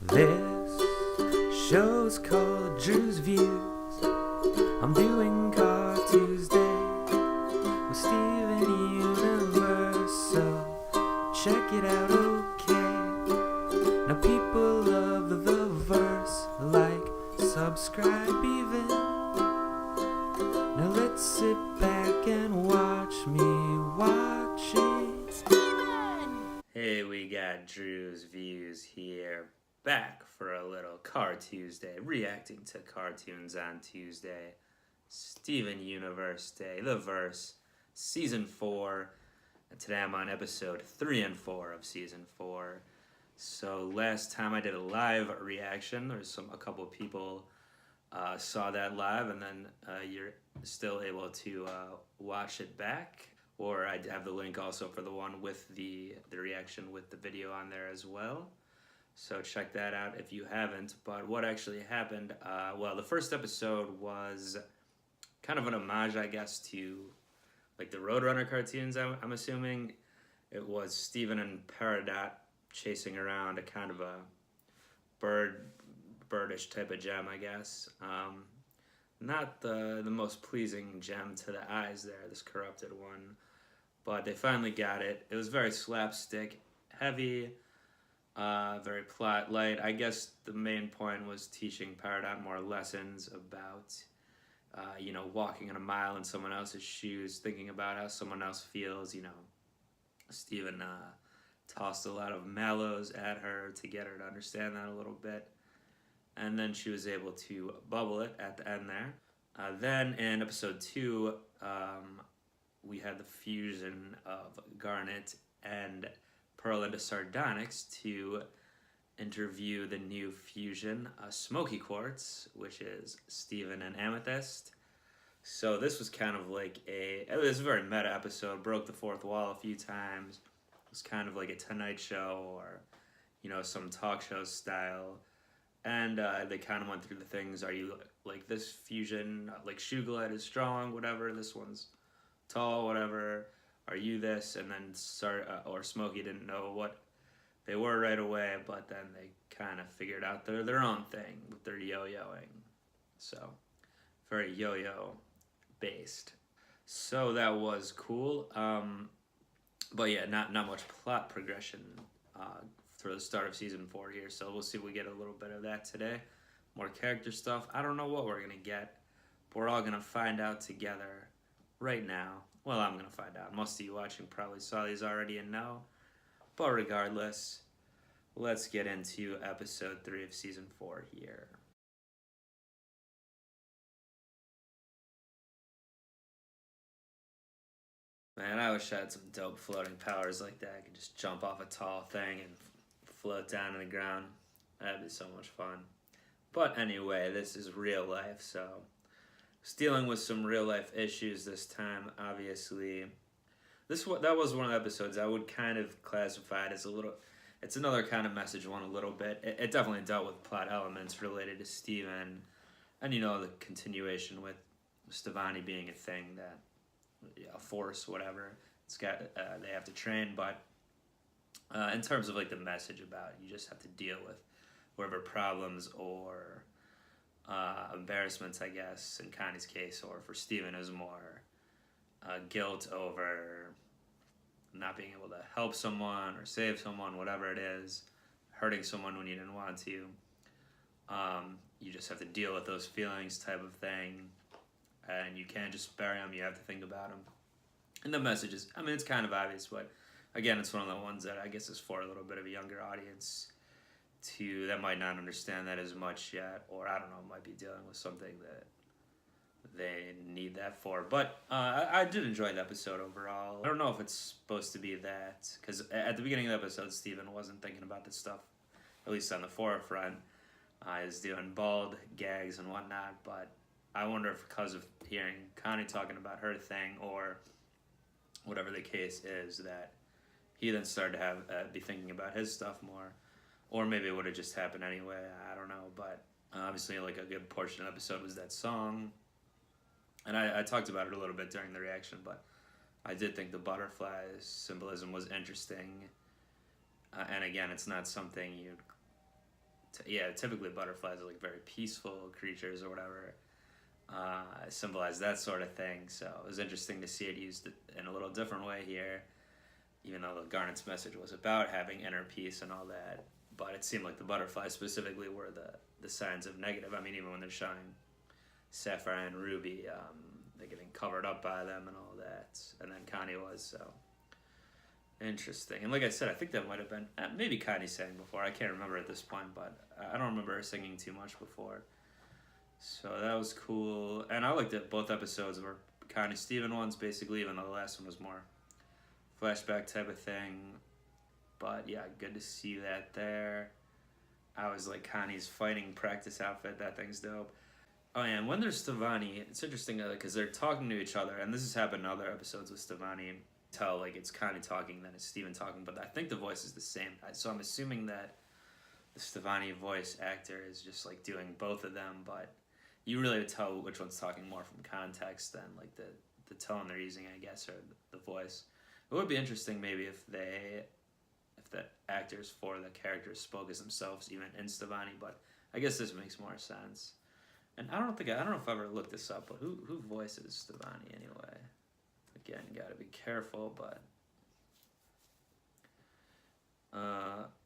This show's called Drewz Viewz. I'm doing Car Tuesday with Stevonnie Universe, so check it out, okay? Now people love the verse, like, subscribe even. Now let's sit back and watch me watch it. Steven! Hey, we got Drewz Viewz here, back for a little Car Tuesday, reacting to cartoons on Tuesday. Stevonnie Universe Day, The Verse, Season 4. And today I'm on episode 3 and 4 of Season 4. So last time I did a live reaction, there's a couple of people saw that live, and then you're still able to watch it back. Or I have the link also for the one with the reaction with the video on there as well. So check that out if you haven't. But what actually happened, well, the first episode was kind of an homage, I guess, to like the Roadrunner cartoons, I'm assuming. It was Steven and Peridot chasing around a kind of a birdish type of gem, I guess. Not the most pleasing gem to the eyes there, this corrupted one. But they finally got it. It was very slapstick, heavy, very plot light. I guess the main point was teaching Peridot more lessons about, walking in a mile in someone else's shoes, thinking about how someone else feels. Steven tossed a lot of mallows at her to get her to understand that a little bit. And then she was able to bubble it at the end there. Then in episode 2, we had the fusion of Garnet and Pearl into Sardonyx to interview the new fusion, Smoky Quartz, which is Steven and Amethyst. So this was kind of like it was a very meta episode, broke the fourth wall a few times. It was kind of like a Tonight Show or, some talk show style. And they kind of went through the things. Are you like this fusion, like Sugarlight is strong, whatever, this one's tall, whatever. Are you this? And then Smokey didn't know what they were right away, but then they kind of figured out their own thing with their yo-yoing. So very yo-yo based. So that was cool. But yeah, not much plot progression for the start of season 4 here. So we'll see if we get a little bit of that today. More character stuff. I don't know what we're gonna get, but we're all gonna find out together right now. Well, I'm gonna find out. Most of you watching probably saw these already and know. But regardless, let's get into episode 3 of season 4 here. Man, I wish I had some dope floating powers like that. I could just jump off a tall thing and float down to the ground. That'd be so much fun. But anyway, this is real life, so I was dealing with some real life issues this time, obviously. That was one of the episodes I would kind of classify it as it's another kind of message one a little bit. It definitely dealt with plot elements related to Steven, and the continuation with Stevonnie being a thing that, a force, whatever. They have to train, but in terms of like the message about you just have to deal with whatever problems or embarrassments, I guess, in Connie's case, or for Steven is more guilt over not being able to help someone or save someone, whatever it is, hurting someone when you didn't want to. You just have to deal with those feelings type of thing, and you can't just bury them, you have to think about them. And the message is, it's kind of obvious, but again, it's one of the ones that I guess is for a little bit of a younger audience that might not understand that as much yet, or I don't know, might be dealing with something that they need that for. But I did enjoy the episode overall. I don't know if it's supposed to be that, because at the beginning of the episode, Steven wasn't thinking about this stuff, at least on the forefront. He was doing bald gags and whatnot, but I wonder if because of hearing Connie talking about her thing, or whatever the case is, that he then started to be thinking about his stuff more. Or maybe it would have just happened anyway, I don't know. But obviously, like, a good portion of the episode was that song. And I talked about it a little bit during the reaction, but I did think the butterfly symbolism was interesting. And again, it's not something you'd yeah, typically butterflies are like very peaceful creatures or whatever. Symbolize that sort of thing. So it was interesting to see it used in a little different way here, even though the Garnet's message was about having inner peace and all that. But it seemed like the butterflies specifically were the signs of negative. I mean, even when they're showing Sapphire and Ruby, they're getting covered up by them and all that. And then Connie was, so interesting. And like I said, I think that might have been, maybe Connie sang before. I can't remember at this point, but I don't remember her singing too much before. So that was cool. And I liked it. Both episodes were Connie Steven ones, basically, even though the last one was more flashback type of thing. But yeah, good to see that there. I was like, Connie's fighting practice outfit, that thing's dope. Oh yeah, and when there's Stevonnie, it's interesting because they're talking to each other, and this has happened in other episodes with Stevonnie. Tell like it's Connie talking, then it's Steven talking, but I think the voice is the same. So I'm assuming that the Stevonnie voice actor is just like doing both of them, but you really tell which one's talking more from context than like the tone they're using, I guess, or the voice. It would be interesting maybe if the actors for the characters spoke as themselves even in Stevonnie, but I guess this makes more sense. And I don't know if I ever looked this up, but who voices Stevonnie anyway? Again, you gotta be careful, but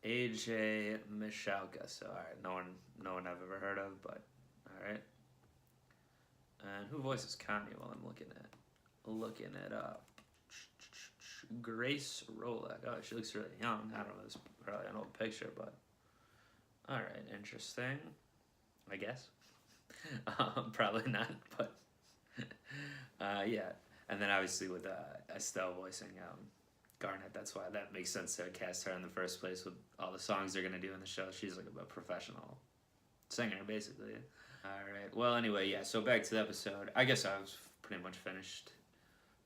AJ Michalka. So alright, no one I've ever heard of, but alright. And who voices Connie? Well, I'm looking it up. Grace Rolak. Oh, she looks really young. I don't know. It's probably an old picture, but all right, interesting. I guess. Probably not, but yeah. And then obviously with Estelle voicing Garnet, that's why that makes sense to cast her in the first place with all the songs they're gonna do in the show. She's like a professional singer, basically. All right. Well, anyway, yeah. So back to the episode. I guess I was pretty much finished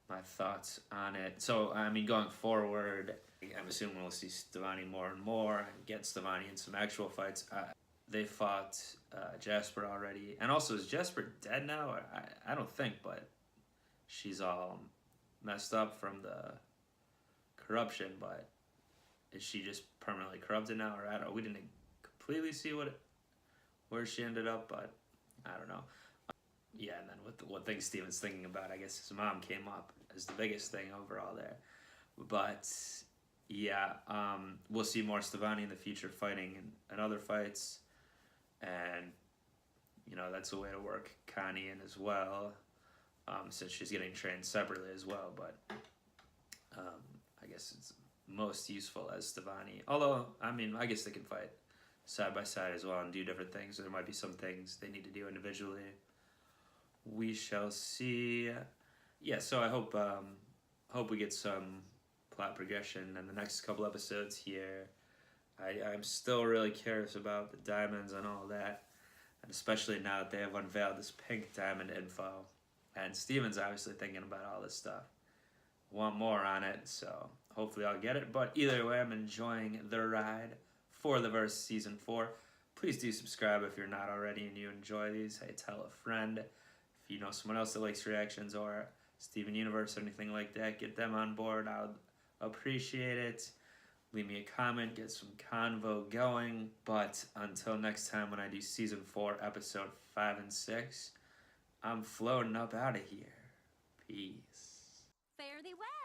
my thoughts on it. So, I mean, going forward, I'm assuming we'll see Stevonnie more and more and get Stevonnie in some actual fights. They fought Jasper already. And also, is Jasper dead now? I don't think, but she's all messed up from the corruption, but is she just permanently corrupted now? Or I don't know. We didn't completely see where she ended up, but I don't know. Yeah, and then what thing Steven's thinking about, I guess his mom came up as the biggest thing overall there. But yeah, we'll see more Stevonnie in the future fighting in other fights. And, you know, that's a way to work Connie in as well, since she's getting trained separately as well. But I guess it's most useful as Stevonnie. Although, I mean, I guess they can fight side by side as well and do different things. So there might be some things they need to do individually. We shall see. Yeah, so I hope we get some plot progression in the next couple episodes here. I'm still really curious about the diamonds and all that, and especially now that they have unveiled this pink diamond info. And Steven's obviously thinking about all this stuff. Want more on it, so hopefully I'll get it. But either way, I'm enjoying the ride for the Verse Season 4. Please do subscribe if you're not already and you enjoy these. Hey, tell a friend. If you know someone else that likes reactions or Steven Universe or anything like that, get them on board. I would appreciate it. Leave me a comment, get some convo going. But until next time when I do Season 4, Episode 5 and 6, I'm floating up out of here. Peace. Fare thee well.